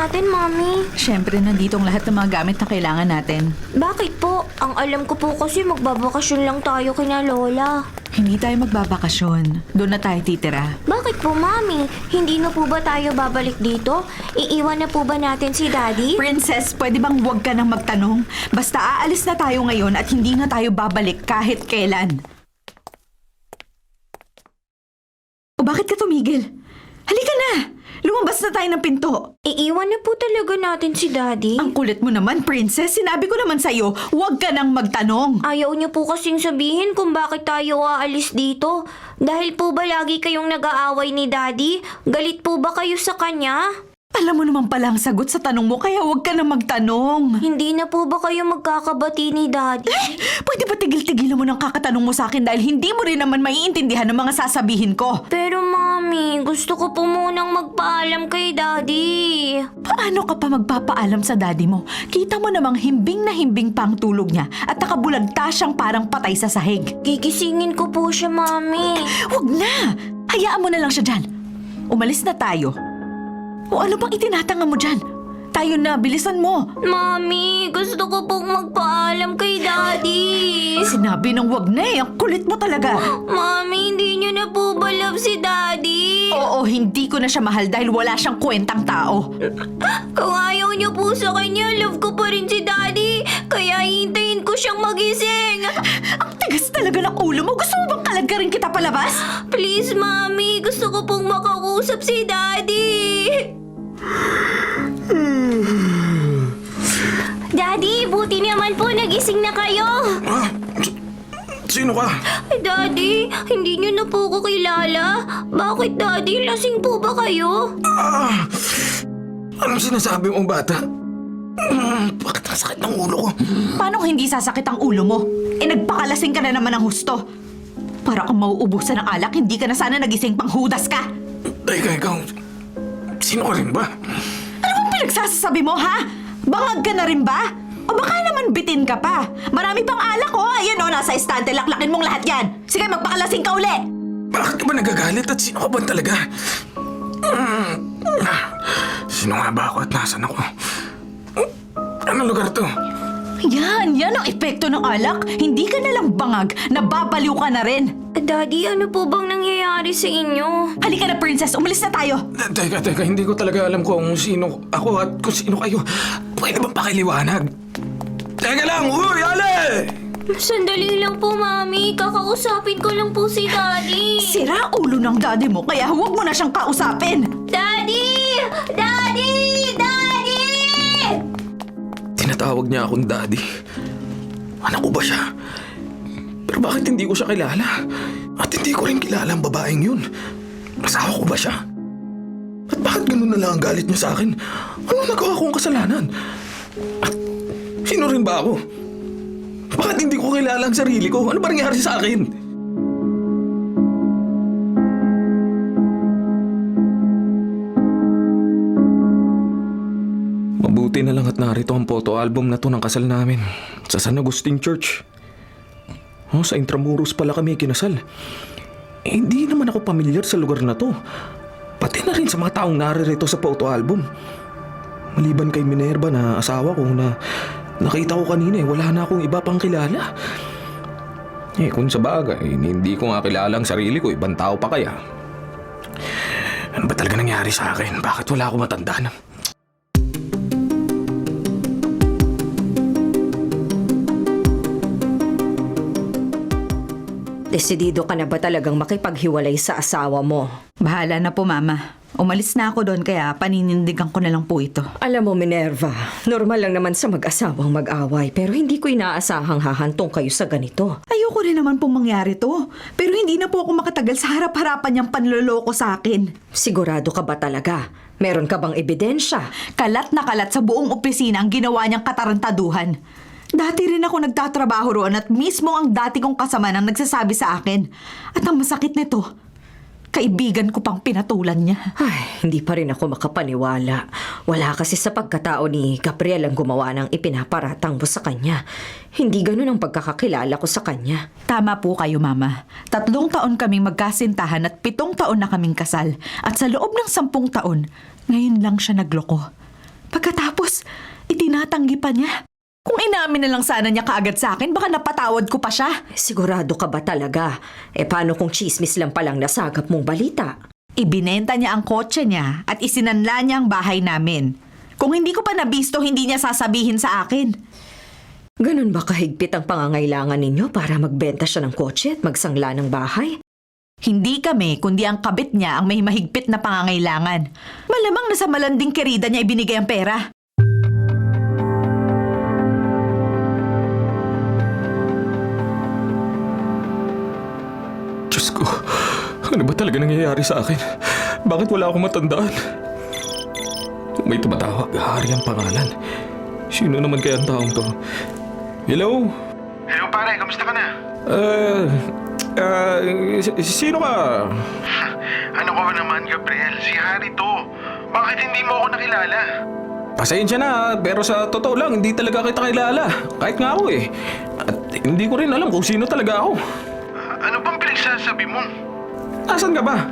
natin, Mami? Siyempre, nandito ang lahat ng mga gamit na kailangan natin. Bakit po? Ang alam ko po kasi magbabakasyon lang tayo kina Lola. Hindi tayo magbabakasyon. Doon na tayo titira. Bakit po, Mami? Hindi na po ba tayo babalik dito? Iiwan na po ba natin si Daddy? Princess, pwede bang huwag ka nang magtanong? Basta aalis na tayo ngayon at hindi na tayo babalik kahit kailan. O bakit ka tumigil? Halika na! Lumabas na tayo ng pinto. Iiwan na po talaga natin si Daddy. Ang kulit mo naman, Princess. Sinabi ko naman sa'yo, huwag ka nang magtanong. Ayaw niyo po kasing sabihin kung bakit tayo aalis dito. Dahil po ba lagi kayong nag-aaway ni Daddy? Galit po ba kayo sa kanya? Alam mo naman pala ang sagot sa tanong mo, kaya huwag ka nang magtanong. Hindi na po ba kayo magkakabati ni Daddy? Pwede ba tigil-tigilan mo ng kakatanong mo sa akin dahil hindi mo rin naman maiintindihan ang mga sasabihin ko? Pero Mami, gusto ko po munang magpaalam kay Daddy. Paano ka pa magpapaalam sa daddy mo? Kita mo namang himbing na himbing pa ang tulog niya at nakabulagta siyang parang patay sa sahig. Gigisingin ko po siya, Mami. Huwag na! Hayaan mo na lang siya dyan. Umalis na tayo. O ano bang itinatanga mo dyan? Tayo na, bilisan mo. Mami, gusto ko pong magpaalam kay Daddy. Sinabi ng wag na eh, ang kulit mo talaga. Mami, hindi niyo na po ba love si Daddy? Oo, hindi ko na siya mahal dahil wala siyang kwentang tao. Kung ayaw niyo po sa kanya, love ko pa rin si Daddy. Kaya hintayin ko siyang magising. Ang tigas talaga ng ulo mo. Gusto mo bang kalagkarin kita palabas? Please, Mami, gusto ko pong makausap si Daddy. Daddy, buti naman po nagising na kayo. Ah, sino ka? Daddy, hindi niyo na po ko kilala. Bakit, Daddy? Lasing po ba kayo? Anong sinasabi mong bata? Bakit nasakit ng ulo ko? Paano hindi sasakit ang ulo mo? Nagpakalasing ka na naman ng husto. Para kang mauubusan ng alak, hindi ka na sana nagising pang hudas ka. Teka, ikaw, sino ka rin ba? Ano bang pinagsasabi mo, ha? Bangag ka na rin ba? O baka naman bitin ka pa. Marami pang alak, oh. Ayan, oh, nasa estante. Laklakin mong lahat yan. Sige, magpakalasing ka uli. Bakit ka ba nagagalit at sino ka ba talaga? Sino nga ba ako at nasan ako? Anong lugar to? Yan ang epekto ng alak. Hindi ka na lang bangag, nababaliw ka na rin. Daddy, ano po bang nangyayari sa inyo? Halika na, Princess. Umalis na tayo. Teka, hindi ko talaga alam kung sino ako at kung sino kayo. Pwede bang pakiliwanag? Teka lang, uy, Ale! Sandali lang po, Mami. Kakausapin ko lang po si Daddy. Sira ulo ng daddy mo, kaya huwag mo na siyang kausapin. Daddy! Daddy! Daddy! Tinatawag niya akong daddy. Anak ko ba siya? Pero bakit hindi ko siya kilala? At hindi ko rin kilala ang babaeng yun. Asawa ko ba siya? At bakit ganun na lang ang galit niya sa akin? Ano nagawa kong kasalanan? At sino rin ba ako? Bakit hindi ko kilala ang sarili ko? Ano ba nangyari sa akin? Mabuti na lang at narito ang photo album na to ng kasal namin sa San Agustin Church. Sa Intramuros pala kami kinasal. Hindi naman ako pamilyar sa lugar na to. Pati na rin sa mga taong naririto sa photo album. Maliban kay Minerva na asawa ko na nakita ko kanina wala na akong iba pang kilala. Kung sa bagay, hindi ko nga kilala ang sarili ko, ibang tao pa kaya. Ano ba talaga nangyari sa akin? Bakit wala akong matandaan? Desidido ka na ba talagang makipaghiwalay sa asawa mo? Bahala na po, Mama. Umalis na ako doon kaya paninindigan ko na lang po ito. Alam mo, Minerva, normal lang naman sa mag-asawang mag-away pero hindi ko inaasahang hahantong kayo sa ganito. Ayoko rin naman pong mangyari to. Pero hindi na po ako makatagal sa harap-harapan niyang panloloko sa akin. Sigurado ka ba talaga? Meron ka bang ebidensya? Kalat na kalat sa buong opisina ang ginawa niyang katarantaduhan. Dati rin ako nagtatrabaho roon at mismo ang dati kong kasama nang nagsasabi sa akin. At ang masakit nito, kaibigan ko pang pinatulan niya. Ay, hindi pa rin ako makapaniwala. Wala kasi sa pagkatao ni Gabriel ang gumawa ng ipinaparatang mo sa kanya. Hindi ganun ang pagkakakilala ko sa kanya. Tama po kayo, Mama. 3 taon kaming magkasintahan at 7 taon na kaming kasal. At sa loob ng 10 taon, ngayon lang siya nagloko. Pagkatapos, itinatanggi pa niya. Kung inamin na lang sana niya kaagad sa akin, baka napatawad ko pa siya. Sigurado ka ba talaga? Paano kung chismis lang palang nasagap mong balita? Ibinenta niya ang kotse niya at isinanla niya ang bahay namin. Kung hindi ko pa nabisto, hindi niya sasabihin sa akin. Ganun ba kahigpit ang pangangailangan ninyo para magbenta siya ng kotse at magsangla ng bahay? Hindi kami, kundi ang kabit niya ang may mahigpit na pangangailangan. Malamang na sa malanding kerida niya ibinigay ang pera. Diyos ko, ano ba talaga nangyayari sa akin? Bakit wala akong matandaan? May tumatawag, Hari ang pangalan. Sino naman kaya ang taong to? Hello? Hello pare, kamusta ka na? Sino ka? Ano ka ba naman, Gabriel? Si Harry to. Bakit hindi mo ako nakilala? Pasensya na, pero sa totoo lang, hindi talaga kita kilala. Kahit nga ako eh. At hindi ko rin alam kung sino talaga ako. Ano bang pinagsasabi mo? Asan ka ba?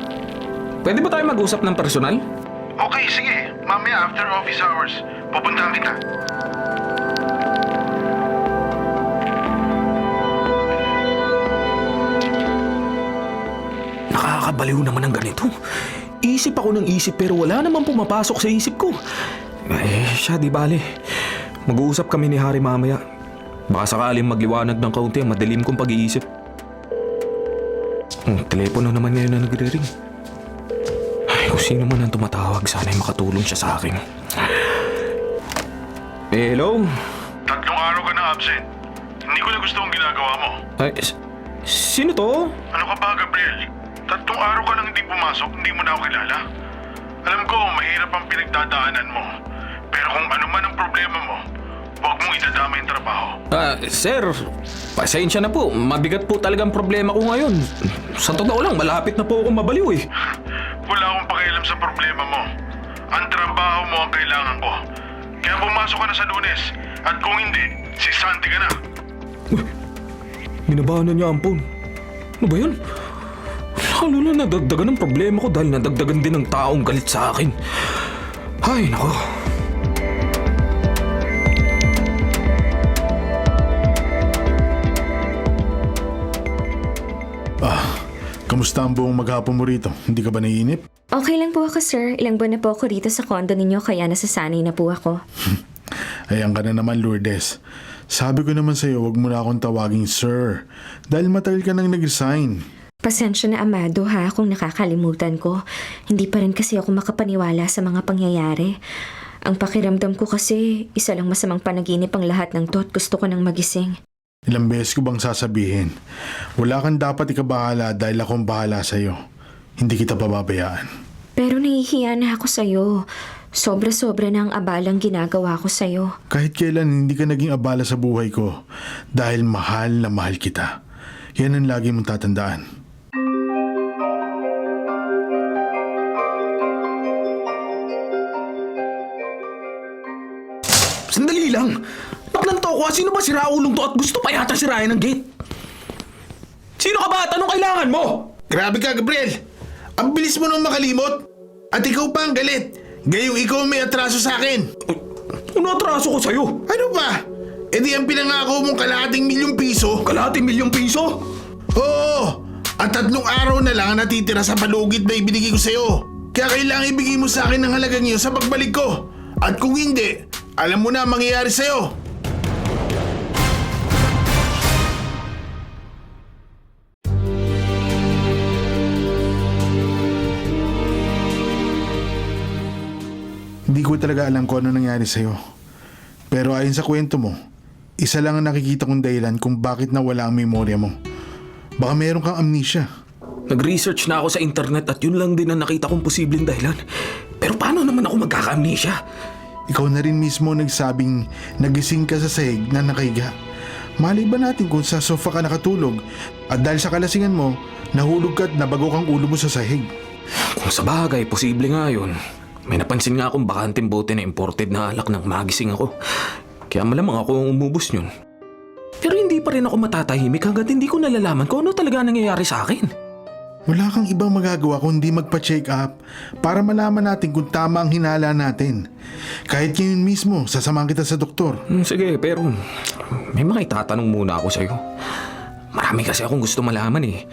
Pwede ba tayo mag-usap ng personal? Okay, sige. Mamaya after office hours, pupuntahan kita. Nakakabaliw naman ang ganito. Isip ako ng isip pero wala namang pumapasok sa isip ko. Siya di bale. Mag-uusap kami ni Hari mamaya. Baka sakaling magliwanag ng kaunti ang madilim kong pag-iisip. Telepono naman ngayon na nagre-ring. Ay, kung sino man ang tumatawag, sana'y makatulong siya sa akin. Hello? 3 araw ka na absent. Hindi ko na gusto ang ginagawa mo. Ay, sino to? Ano ka ba, Gabriel? 3 araw ka lang hindi pumasok, hindi mo na ako kilala. Alam ko, mahirap ang pinagdadaanan mo. Pero kung ano man ang problema mo, huwag mong idadama yung trabaho. Sir, pasensya na po. Mabigat po talagang problema ko ngayon. Sa totoo lang, malapit na po akong mabaliw eh. Wala akong pakialam sa problema mo. Ang trabaho mo ang kailangan ko. Kaya pumasok ka na sa Lunes. At kung hindi, si Santi ka na. Minabahan na niya ampon. Ano ba yun? Lalo na nadagdagan ang problema ko dahil nadagdagan din ng taong galit sa akin. Ay, nako. Kamusta ang buong maghapon mo rito? Hindi ka ba naiinip? Okay lang po ako, sir. Ilang buwan na po ako rito sa condo ninyo kaya nasasanay na po ako. Ayan ka na naman, Lourdes. Sabi ko naman sa'yo, huwag mo na akong tawaging sir. Dahil matagal ka nang nag-resign. Pasensya na, Amado, ha, kung nakakalimutan ko. Hindi pa rin kasi ako makapaniwala sa mga pangyayari. Ang pakiramdam ko kasi, isa lang masamang panaginip ang lahat ng to at gusto ko nang magising. Ilang beses ko bang sasabihin, wala kang dapat ikabahala dahil akong bahala sa'yo. Hindi kita pababayaan. Pero nahihiya na ako sa'yo. Sobra-sobra na ang abalang ginagawa ko sa'yo. Kahit kailan hindi ka naging abala sa buhay ko dahil mahal na mahal kita. Yan ang lagi mong tatandaan. Sandali lang. Paklanto ko, sino ba si Raulong to at gusto pa yata sirayan ng gate? Sino ka ba at anong kailangan mo? Grabe ka, Gabriel! Ang bilis mo nang makalimot! At ikaw pa ang galit! Gayong ikaw may atraso sa akin! Ano atraso ko sa'yo? Ano ba? E di ang pinangako mong kalahating ₱1,000,000? Kalahating ₱1,000,000? Oo! At 3 araw na lang ang natitira sa palugit na ibinigay ko sa'yo. Kaya kailangan ibigay mo sa akin ang halagang iyon sa pagbalik ko. At kung hindi, alam mo na ang mangyayari sa'yo. Hindi ko talaga alam kung ano nangyari sa'yo. Pero ayon sa kwento mo, isa lang ang nakikita kong dahilan kung bakit nawala ang memorya mo. Baka meron kang amnesia. Nag-research na ako sa internet at yun lang din ang nakita kong posibleng dahilan. Pero paano naman ako magkaka-amnesia? Ikaw na rin mismo nagsabing nagising ka sa sahig na nakahiga. Malay ba natin kung sa sofa ka nakatulog at dahil sa kalasingan mo, nahulog ka at nabago kang ulo mo sa sahig. Kung sa bagay, posible nga yun. May napansin nga akong bakanteng bote na imported na alak nang magising ako. Kaya malamang ako ang umubos yun. Pero hindi pa rin ako matatahimik hanggat hindi ko nalalaman kung ano talaga nangyayari sa akin. Wala kang ibang magagawa kundi magpa-check up para malaman natin kung tama ang hinala natin. Kahit ngayon mismo, sasamahan kita sa doktor. Sige, pero may mga itatanong muna ako sa'yo. Marami kasi akong gusto malaman eh.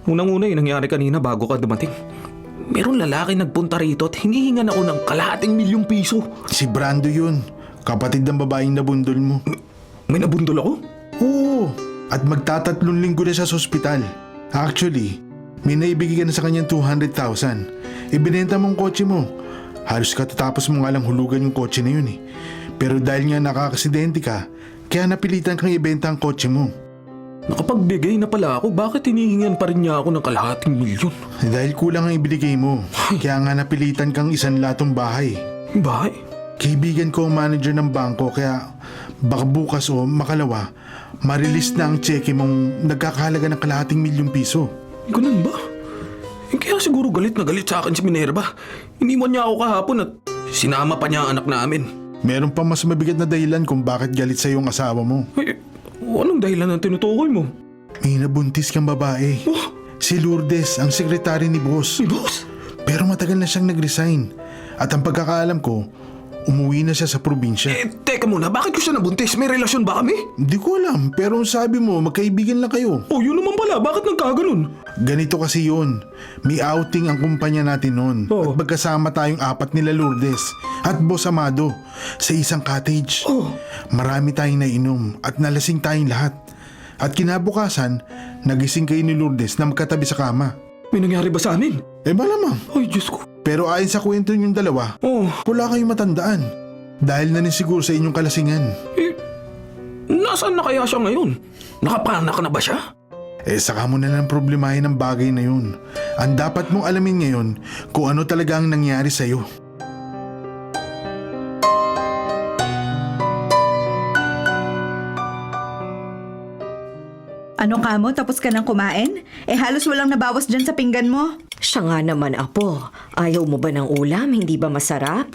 Unang-una yung nangyari kanina bago ka dumating. Meron lalaki nagpunta rito at hinihingan ako ng ₱250,000. Si Brando yun, kapatid ng babaeng nabundol mo. May nabundol ako? Oo, at magtatatlong linggo na siya sa ospital. Actually, may naibigay ka na sa kanyang 200,000. Ibinenta mo ang kotse mo. Halos katatapos mo nga lang hulugan yung kotse na yun eh. Pero dahil nga nakakasidente ka, kaya napilitan kang ibenta ang kotse mo. Nakapagbigay na pala ako, bakit hinihingan pa rin niya ako ng ₱250,000? Dahil kulang ang ibinigay mo, kaya nga napilitan kang isanlatong bahay. Bahay? Kaibigan ko ang manager ng bangko, kaya baka bukas o makalawa, marilis na ang cheque mong nagkakahalaga ng ₱250,000. Ganun ba? Kaya siguro galit na galit sa akin si Minerva. Iniwan niya ako kahapon at sinama pa niya ang anak namin. Meron pa mas mabigat na dahilan kung bakit galit sa iyong asawa mo. Anong dahilan ang tinutukoy mo? May nabuntis kang babae. Si Lourdes, ang sekretary ni boss. Si boss? Pero matagal na siyang nag-resign. At ang pagkakaalam ko, umuwi na siya sa probinsya. Teka muna, bakit ko siya nabuntis? May relasyon ba kami? Hindi ko alam, pero ang sabi mo, magkaibigan lang kayo. Yun naman pala, bakit nagkaganon? Ganito kasi yun. May outing ang kumpanya natin noon. Oh. At magkasama tayong 4 nila Lourdes at Boss Amado sa isang cottage. Marami tayong nainom at nalasing tayong lahat. At kinabukasan, nagising kayo ni Lourdes na magkatabi sa kama. May nangyari ba sa amin? Malamang. Ay, Diyos ko. Pero ayon sa kwento niyong dalawa, wala kayong matandaan. Dahil na siguro sa inyong kalasingan. Nasaan na kaya siya ngayon? Nakapanak na ba siya? Saka mo na lang problemahin ang bagay na yun. Ang dapat mong alamin ngayon kung ano talaga ang nangyari sa'yo. Ano ka mo? Tapos ka nang kumain? Halos walang nabawas dyan sa pinggan mo. Siya nga naman, Apo. Ayaw mo ba ng ulam? Hindi ba masarap?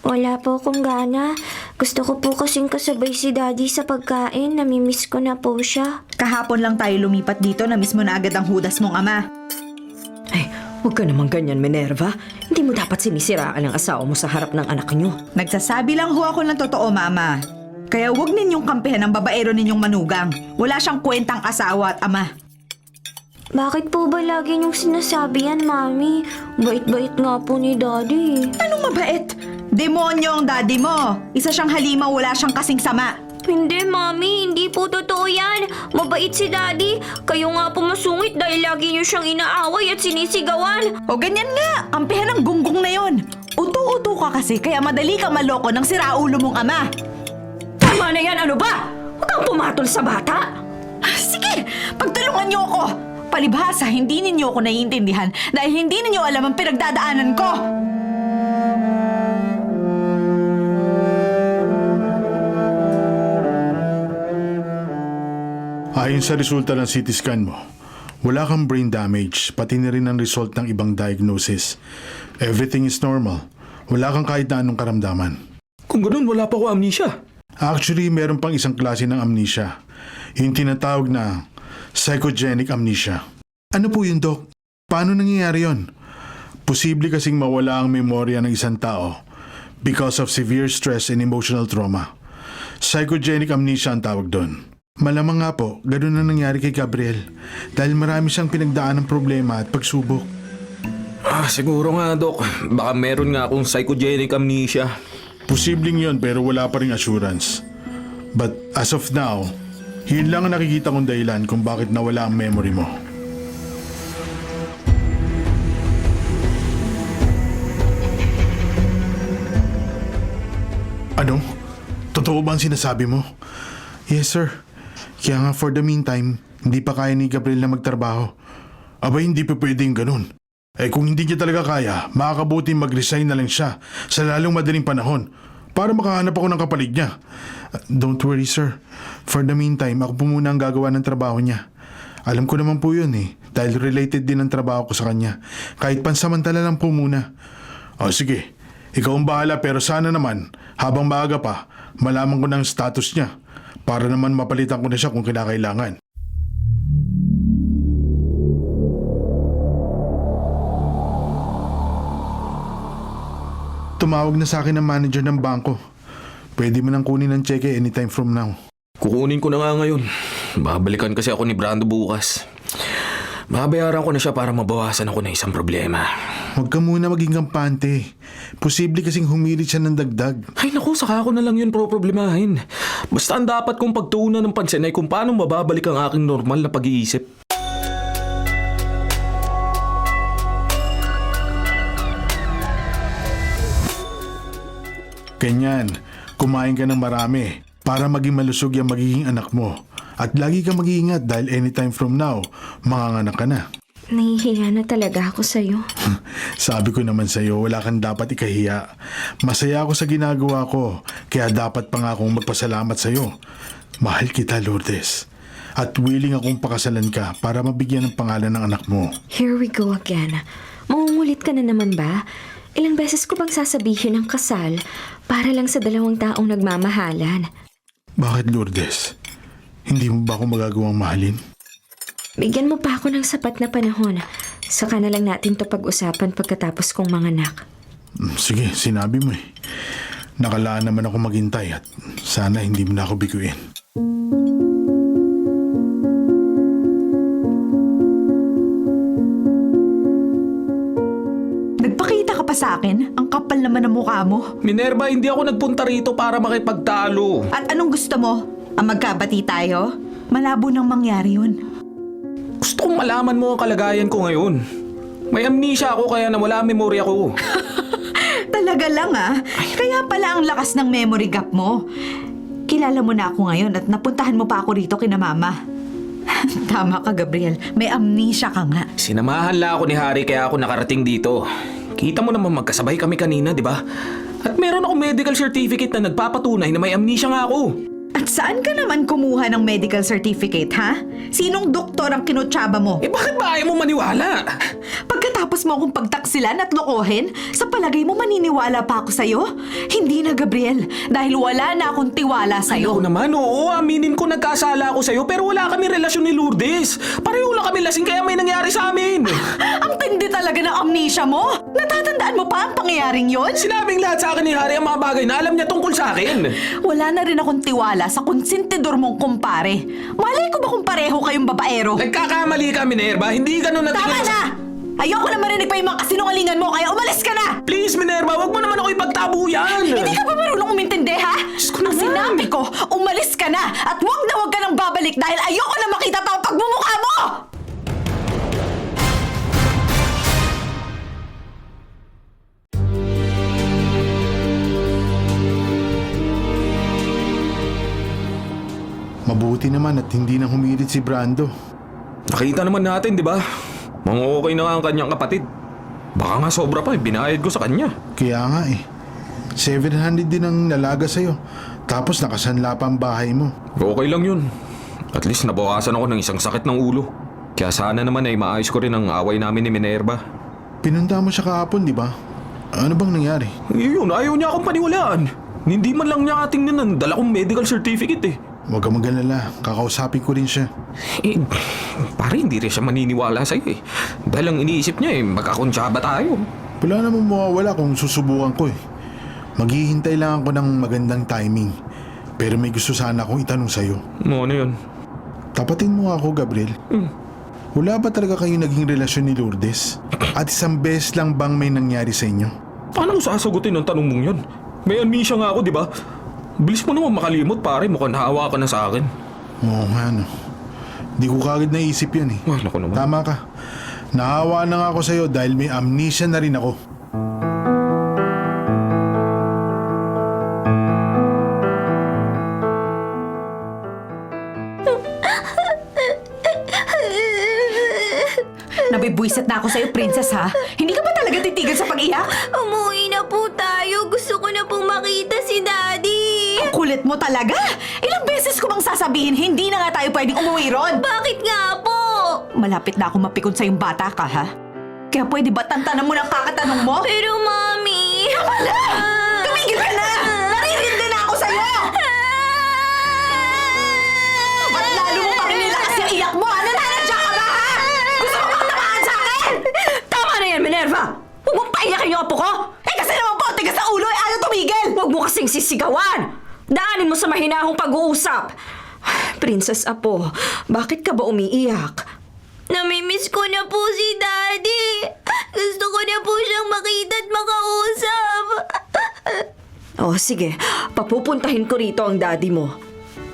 Wala po akong gana. Gusto ko po kasing kasabay si Daddy sa pagkain. Namimiss ko na po siya. Kahapon lang tayo lumipat dito na mismo na agad ang hudas mong ama. Ay, huwag ka naman ganyan, Minerva. Hindi mo dapat sinisiraan ang asawa mo sa harap ng anak niyo. Nagsasabi lang ho ako ng totoo, Mama. Kaya huwag ninyong kampihan ang babaero ninyong manugang. Wala siyang kwentang asawa at ama. Bakit po ba lagi niyong sinasabi yan, Mami? Bait-bait nga po ni Daddy. Anong mabait? Demonyo ang daddy mo. Isa siyang halimaw, wala siyang kasing sama. Hindi, Mami. Hindi po totoo yan. Mabait si Daddy. Kayo nga po masungit dahil lagi niyo siyang inaaway at sinisigawan. O ganyan nga, kampihan ang gunggong na yon. Uto-uto ka kasi kaya madali kang maloko ng siraulo mong ama. Tama na yan, ano ba? Huwag kang pumatol sa bata. Sige, pagtulungan niyo ako. Palibhasa, hindi ninyo ako naiintindihan dahil hindi ninyo alam ang pinagdadaanan ko. Ayon sa resulta ng CT scan mo, wala kang brain damage, pati na rin ang result ng ibang diagnosis. Everything is normal. Wala kang kahit na anong karamdaman. Kung ganun, wala pa ko amnesia. Actually, meron pang isang klase ng amnesia. Yung tinatawag na psychogenic amnesia. Ano po yun, Doc? Paano nangyayari yun? Posible kasing mawala ang memorya ng isang tao because of severe stress and emotional trauma. Psychogenic amnesia ang tawag doon. Malamang nga po, ganun na nangyari kay Gabriel dahil marami siyang pinagdaan ng problema at pagsubok. Siguro nga, Doc. Baka meron nga akong psychogenic amnesia. Posibleng yun pero wala pa ring assurance. But as of now, yun lang ang nakikita kong dahilan kung bakit nawala ang memory mo. Ano? Totoo ba ang sinasabi mo? Yes, sir. Kaya nga for the meantime, hindi pa kaya ni Gabriel na magtrabaho. Aba, hindi pa pwedeng ganun. Kung hindi niya talaga kaya, makakabuti mag-resign na lang siya sa lalong madaling panahon para makahanap ako ng kapalit niya. Don't worry, sir. For the meantime, ako po muna ang gagawa ng trabaho niya. Alam ko naman po yun dahil related din ang trabaho ko sa kanya. Kahit pansamantala lang po muna. Sige. Ikaw ang bahala pero sana naman, habang maaga pa, malaman ko ng status niya para naman mapalitan ko na siya kung kinakailangan. tumawag na sa akin ang manager ng bangko. Pwede mo nang kunin ang cheque anytime from now. Kukunin ko na nga ngayon. Babalikan kasi ako ni Brando bukas. Babayaran ko na siya para mabawasan ako ng isang problema. Huwag ka muna maging kampante. Posible kasing humirit siya ng dagdag. Ay naku, saka ko na lang yun problemahin. Basta ang dapat kong pagtuunan ng pansin ay kung paano mababalik ang aking normal na pag-iisip. Ganyan, kumain ka ng marami para maging malusog yung magiging anak mo. At lagi ka mag-iingat dahil anytime from now, manganganak ka na. Nahihiya na talaga ako sa'yo. Sabi ko naman sa'yo, wala kang dapat ikahiya. Masaya ako sa ginagawa ko, kaya dapat pa nga akong magpasalamat sa'yo. Mahal kita, Lourdes. At willing akong pakasalan ka para mabigyan ng pangalan ng anak mo. Here we go again. Maungulit ka na naman ba? Ilang beses ko bang sasabihin ang kasal para lang sa 2 taong nagmamahalan? Bakit, Lourdes? Hindi mo ba ako magagawang mahalin? Bigyan mo pa ako ng sapat na panahon. Saka na lang natin to pag-usapan pagkatapos kong manganak. Sige, sinabi mo eh. Nakalaan naman ako maghintay at sana hindi mo na ako biguin. Nagpakita ka pa sa akin? Ang kapal naman ng mukha mo. Minerva, hindi ako nagpunta rito para makipagtalo. At anong gusto mo? Ang magkabati tayo? Malabo nang mangyari yun. Gusto kong malaman mo ang kalagayan ko ngayon. May amnesia ako kaya nawala ang memorya ko. Talaga lang Kaya pala ang lakas ng memory gap mo. Kilala mo na ako ngayon at napuntahan mo pa ako rito kina mama. Tama ka, Gabriel. May amnesia ka nga. Sinamahan lang ako ni Harry kaya ako nakarating dito. Kita mo naman magkasabay kami kanina, di ba? At meron akong medical certificate na nagpapatunay na may amnesia nga ako. At saan ka naman kumuha ng medical certificate, ha? Sinong doktor ang kinutsaba mo? Eh bakit ba ayaw mo maniwala? Pagkatapos mo akong pagtaksilan at lokohin, sa palagay mo maniniwala pa ako sa'yo? Hindi na, Gabriel. Dahil wala na akong tiwala Ako sa'yo. naman, oo, aminin ko nagkasala ako sa'yo pero wala kami relasyon ni Lourdes. Pareho lang kami lasing kaya may nangyari sa amin. Ang tindi talaga ng amnesia mo! Natatandaan mo pa ang pangyayaring yon? Sinabing lahat sa akin ni Harry ang mga bagay na alam niya tungkol sa akin. Wala na rin akong tiwala sa konsentidor mong kumpare. Malay ko ba kung pareho kayong babaero? Nagkakamali ka, Minerva. Hindi ganun na Tama na! Ayoko na marinig pa yung mga kasinungalingan mo, kaya umalis ka na! Please, Minerva, wag mo naman ako ipagtabuyan. Hindi ka ba marunong umintindi, ha? ko Ang naman. sinabi ko, umalis ka na! At wag ka nang babalik dahil ayoko na makita pa ang pagmumukha mo! Mabuti naman at hindi na humirit si Brando. Nakita naman natin, di ba? Mga okay na nga ang kanyang kapatid. Baka nga sobra pa, binayad ko sa kanya. Kaya nga eh. 700 din ang nalaga sa'yo. Tapos nakasanla pa ang bahay mo. Okay lang yun. At least nabawasan ako ng isang sakit ng ulo. Kaya sana naman ay maayos ko rin ang away namin ni Minerva. Pinunta mo siya kahapon, di ba? Ano bang nangyari? Yun, ayaw niya akong paniwalaan. Hindi man lang niya tingnan ang dala kong medical certificate eh. Huwag ka mag-alala. Kakausapin ko rin siya. Eh, pare hindi rin siya maniniwala sa'yo eh. Dahil ang iniisip niya eh, magkakonsyaba tayo. Wala namang mawawala kung susubukan ko eh. Maghihintay lang ako ng magandang timing. Pero may gusto sana akong itanong sa'yo. Ano yun? Tapatin mo ako, Gabriel. Wala ba talaga kayong naging relasyon ni Lourdes? At isang beses lang bang may nangyari sa inyo? Paano ko sasagutin ang tanong mong yun? May amnesia nga ako, di ba? Bilis mo naman makalimot, pare. Mukhang nahawa ka na sa akin. Oo nga, no. Di ko kagad naisip yan eh. Ay, naku naman. Tama ka. Nahawa na nga ako sa'yo dahil may amnesia na rin ako. Nabibwisit na ako sa'yo, princess, ha? Hindi ka ba talaga titigil sa pag-iyak? Umuwi na po tayo. Gusto ko na pong makita si Daddy. Ang kulit mo talaga! Ilang beses ko bang sasabihin, hindi na nga tayo pwedeng umuwi ron? Bakit nga po? Malapit na ako mapikon sa'yong bata ka, ha? Kaya pwede ba tantanan mo ng kakatanong mo? Pero Mami... Wala! Tumigil ka na! Naririndi na ako sa'yo! Ba't lalo mo pa rin nilakas yung iyak mo, ha? Nananadya ka ba, ha? Gusto mo bang tamaan sa akin? Tama na yan, Minerva! Huwag mong paiyakin yung apo ko! Eh kasi naman po, tigas sa ulo sumisigawan? Daanin mo sa mahinahong pag-uusap. Princess Apo, bakit ka ba umiiyak? Namimiss ko na po si Daddy. Gusto ko na po siyang makita at makausap. Oh, sige. Papupuntahin ko rito ang daddy mo.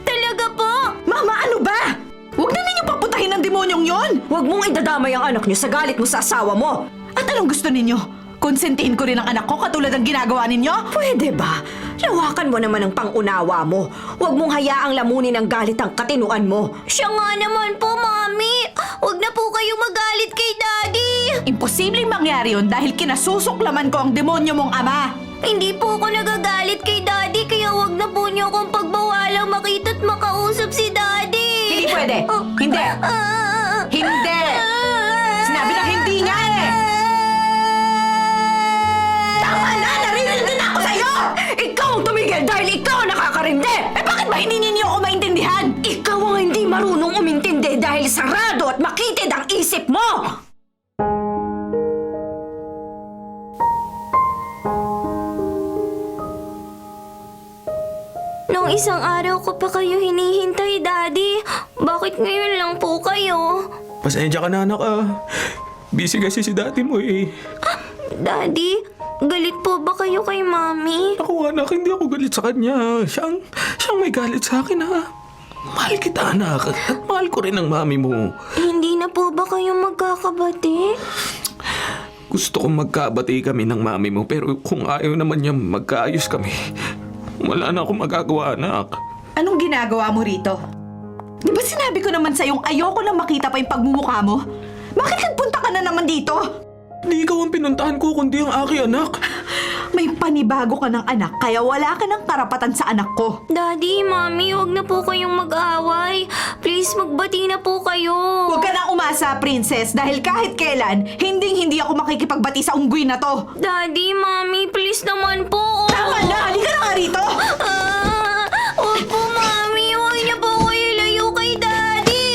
Talaga po? Mama, ano ba? Huwag na ninyo paputahin ng demonyong yon! Huwag mong idadamay ang anak niyo sa galit mo sa asawa mo. At anong gusto ninyo? Konsentihin ko rin ang anak ko katulad ng ginagawa ninyo? Pwede ba? Lawakan mo naman ang pangunawa mo. Huwag mong hayaang lamunin ng galit ang katinuan mo. Siya nga naman po, Mami. Huwag na po kayong magalit kay Daddy. Imposibleng mangyari yun dahil kinasusuklaman ko ang demonyo mong ama. Hindi po ako nagagalit kay Daddy, kaya huwag na po niyo akong pagbawalang makita at makausap si Daddy. Hindi pwede. Hindi. Hindi. Sinabi na hindi nga eh. Tama na! Naririnig na ako sa'yo! Ikaw ang tumigil dahil ikaw ang nakakarindi! Eh bakit ba hindi ninyo ako maintindihan? Ikaw ang hindi marunong umintindi dahil sarado at makitid ang isip mo! Nung isang araw ko pa kayo hinihintay, Daddy. Bakit ngayon lang po kayo? Pasensya ka na, anak ah. Busy kasi si dati mo eh. Daddy, galit po ba kayo kay Mami? Ako anak, hindi ako galit sa kanya. Siyang may galit sa akin ha. Mahal kita anak at mahal ko rin ang mami mo. Hindi na po ba kayo magkakabati? Gusto kong magkabati kami ng mami mo pero kung ayaw naman niya magkaayos kami, wala na akong magagawa anak. Anong ginagawa mo rito? Di ba sinabi ko naman sa'yong ayoko na makita pa yung pagmumukha mo? Bakit nagpunta ka na naman dito? Di ikaw ang pinuntahan ko kundi ang aking anak. May panibago ka ng anak kaya wala ka ng karapatan sa anak ko. Daddy, Mami, huwag na po kayong mag-away. Please, magbati na po kayo. Huwag ka nang umasa, princess, dahil kahit kailan, hindi ako makikipagbati sa unggoy na to. Daddy, Mami, please naman po. Tama na! Halika na nga rito! Huwag po, Mami. Huwag niyo po ko ilayo kay Daddy.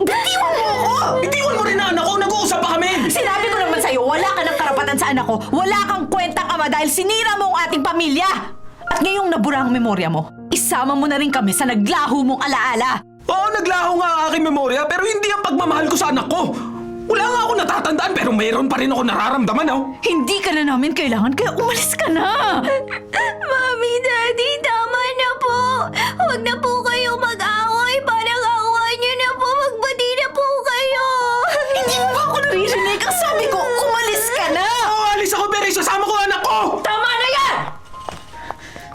Bitiwan mo ako! Itiwan mo rin ang anak ko, nag-uusap pa kami. Sinabi ko naman sa'yo, wala ka ng karapatan sa anak ko. Wala kang kwentang ama dahil sinira mo ang ating pamilya. At ngayong nabura ang memorya mo, isama mo na rin kami sa naglaho mong alaala. Oo, naglaho nga ang aking memorya pero hindi ang pagmamahal ko sa anak ko. Wala nga ako natatandaan pero mayroon pa rin ako nararamdaman oh. Hindi ka na namin kailangan kaya umalis ka na. Mami, Daddy, tama na po. Huwag na po kayo mag-away. Parang awa niyo na po. Magbati na po kayo. Hindi mo ba ako naririnig? Ang sabi ko, umalis ka na. Oo, alis ako pero isasama ko ang anak ko. Tama na yan!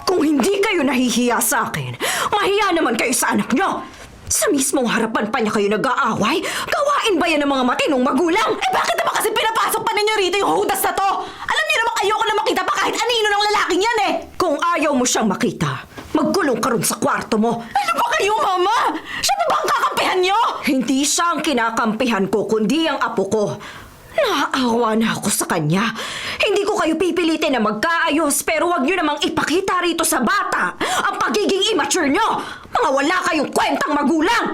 Kung hindi kayo nahihiya sa akin, mahiya naman kayo sa anak nyo! Sa mismong harapan pa niya kayo nag-aaway? Gawain ba yan ng mga matinong magulang? Eh bakit naman kasi pinapasok pa ninyo rito yung hudas na to? Alam niyo naman ayoko na makita pa kahit anino ng lalaking yan eh. Kung ayaw mo siyang makita, magkulong ka ron sa kwarto mo. Ano ba kayo, Mama? Siya pa ba ang kakampihan niyo? Hindi siya ang kinakampihan ko, kundi ang apo ko. Naaawa na ako sa kanya. Hindi ko kayo pipilitin na magkaayos pero wag nyo namang ipakita rito sa bata ang pagiging immature nyo. Mga wala kayong kwentang magulang.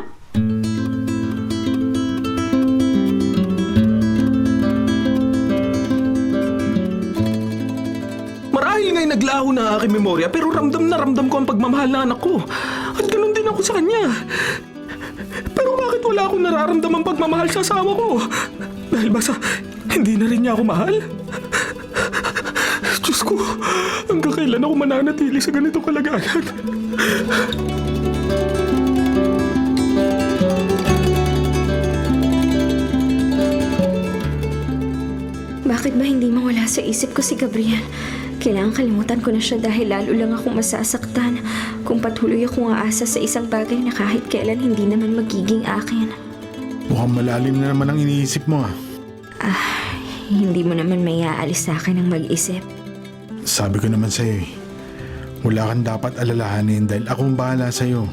Marahil nga'y naglaho na ang aking memorya pero ramdam na ramdam ko ang pagmamahal na anak ko. At ganun din ako sa kanya. Pero bakit wala akong nararamdamang pagmamahal sa asawa ko? Dahil ba sa hindi na rin niya ako mahal? Diyos ko, hanggang kailan ako mananatili sa ganitong kalagayan? Bakit ba hindi mawala sa isip ko si Gabriel? Kailangan kalimutan ko na siya dahil lalo lang akong masasaktan kung patuloy akong aasa sa isang bagay na kahit kailan hindi naman magiging akin. Mukhang malalim na naman ang iniisip mo ah. Hindi mo naman may aalis sa akin ang mag-isip. Sabi ko naman sa'yo eh. Wala kang dapat alalahanin dahil akong bahala sa'yo.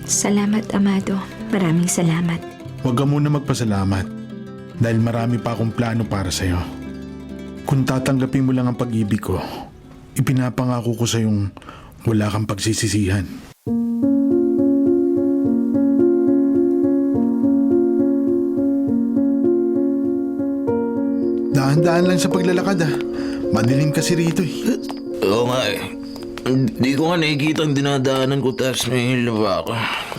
Salamat, Amado. Maraming salamat. Huwag ka muna magpasalamat dahil marami pa akong plano para sa'yo. Kung tatanggapin mo lang ang pag-ibig ko, ipinapangako ko sa'yong wala kang pagsisisihan. Daan-daan lang sa paglalakad ah. Madilim kasi rito eh. Oo nga eh. Hindi ko nga nakikita ang dinadaanan ko tapos may hila pa ako.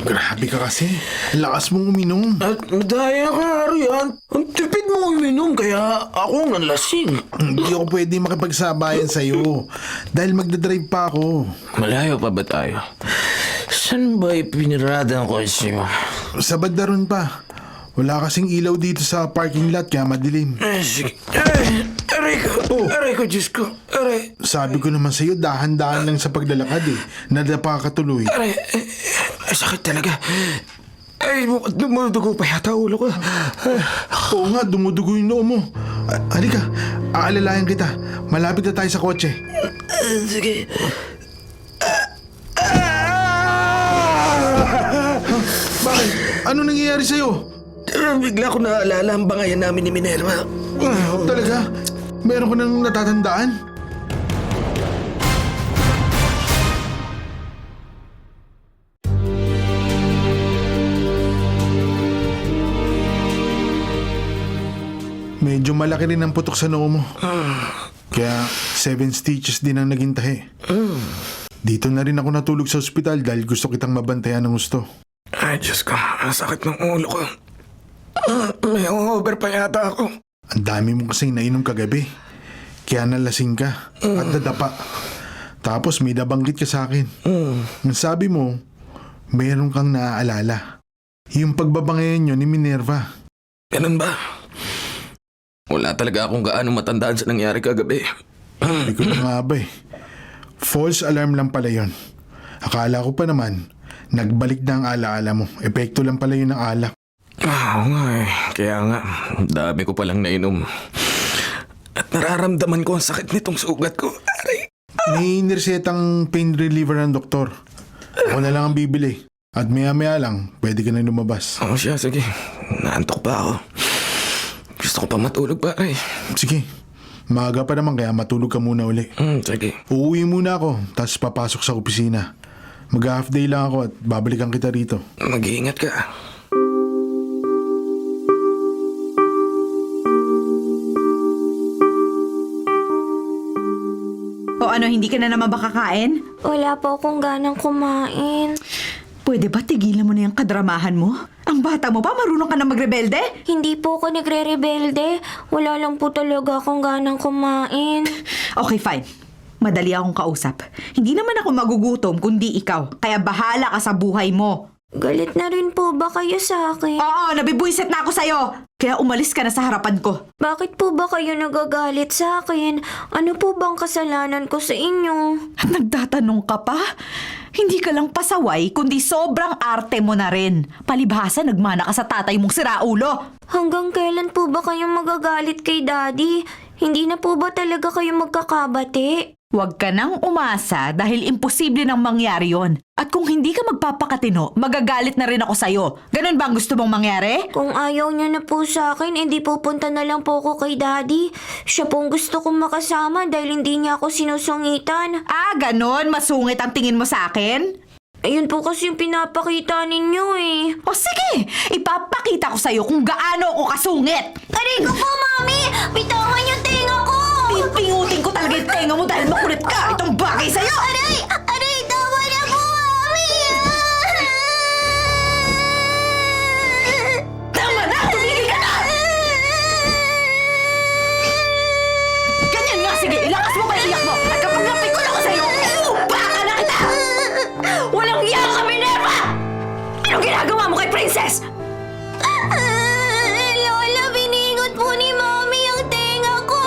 Grabe ka kasi. Lakas mong uminom. At madaya ka, Arian. Ang tipid mo uminom kaya ako nalasing. Hindi ako pwede makipagsabayan sa'yo. Dahil magdadrive pa ako. Malayo pa ba tayo? Saan ba ipinirada ang kotse mo? Sa Bandaron pa. Wala kasing ilaw dito sa parking lot kaya madilim. Sige. Aray ko, Diyos ko. Aray. Sabi ko naman sa'yo, dahan-dahan lang sa paglalakad eh. Nadapa ka tuloy. Aray. Sakit talaga. Ay, mukhang dumudugo pa yata ulo ko. Oo nga, dumudugo yung noo mo. Halika, aalalayan kita. Malapit na tayo sa kotse. Sige. Bakit? Ano nangyayari sa'yo? Bigla ko naalala ang bangayan namin ni Minerva. Talaga? Meron ko nang natatandaan? Medyo malaki rin ang putok sa noo mo. Kaya 7 stitches din ang naging tahi. Dito na rin ako natulog sa ospital dahil gusto kitang mabantayan ng gusto. Ay, Diyos ko. Ang sakit ng ulo ko. May over pa yata ako. Ang dami mo kasing nainom kagabi. Kaya nalasing ka at nadapa. Tapos may nabanggit ka sa akin. Ang sabi mo, mayroon kang naaalala. Yung pagbabangayan nyo ni Minerva. Ganun ba? Wala talaga akong gaano matandaan sa nangyari kagabi. Hindi ko na nga ba eh. False alarm lang pala yun. Akala ko pa naman, nagbalik na ang alaala mo. Epekto lang pala yun ng alak. Oo nga eh. Kaya nga, dami ko palang nainom. At nararamdaman ko ang sakit nitong sugat ko. Aray! May niresetang pain reliever ng doktor. Ako na lang ang bibili. At maya-maya lang, pwede ka na lumabas. Oo siya, sige. Naantok pa ako. Gusto ko pa matulog pa eh. Sige, maaga pa naman kaya matulog ka muna uli. Sige. Uuwi muna ako, tapos papasok sa opisina. Mag-half day lang ako at babalikan kita rito. Mag-iingat ka. O ano, hindi ka na naman ba kakain? Wala po akong ganang kumain. Pwede ba tigilan mo na yung kadramahan mo? Ang bata mo pa, marunong ka na magrebelde? Hindi po ako nagre-rebelde. Wala lang po talaga akong ganang kumain. Okay, fine. Madali akong kausap. Hindi naman ako magugutom kundi ikaw. Kaya bahala ka sa buhay mo. Galit na rin po ba kayo sa akin? Oo, nabibuisit na ako sa'yo. Kaya umalis ka na sa harapan ko. Bakit po ba kayo nagagalit sa akin? Ano po bang kasalanan ko sa inyo? At nagtatanong ka pa? Hindi ka lang pasaway, kundi sobrang arte mo na rin. Palibhasa, nagmana ka sa tatay mong siraulo. Hanggang kailan po ba kayo magagalit kay Daddy? Hindi na po ba talaga kayo magkakabati? Huwag ka nang umasa dahil imposible nang mangyari yon. At kung hindi ka magpapakatino, magagalit na rin ako sa'yo. Ganun ba ang gusto mong mangyari? Kung ayaw niya na po sa akin, edi pupunta na lang po ako kay Daddy. Siya pong gusto kong makasama dahil hindi niya ako sinusungitan. Ah, ganun? Masungit ang tingin mo sa akin? Ayun po kasi yung pinapakita ninyo eh. O sige, ipapakita ko sa'yo kung gaano ako kasungit. Aray ko po, Mami! Bitawan yung tenga ko! Pipingutin ko talaga yung tenga mo dahil makulit ka. Itong bagay sa'yo. Aray! Aray! Tawa na po, Mami! Tama na! Tumigil ka na! Ganyan nga, sige, ilakas mo pa yung iyak mo. At kapag napikon ako sa'yo, baka na kita! Walang iya ka, Minerva! Anong ginagawa mo kay Princess? Lola, biningot po ni Mami ang tenga ko!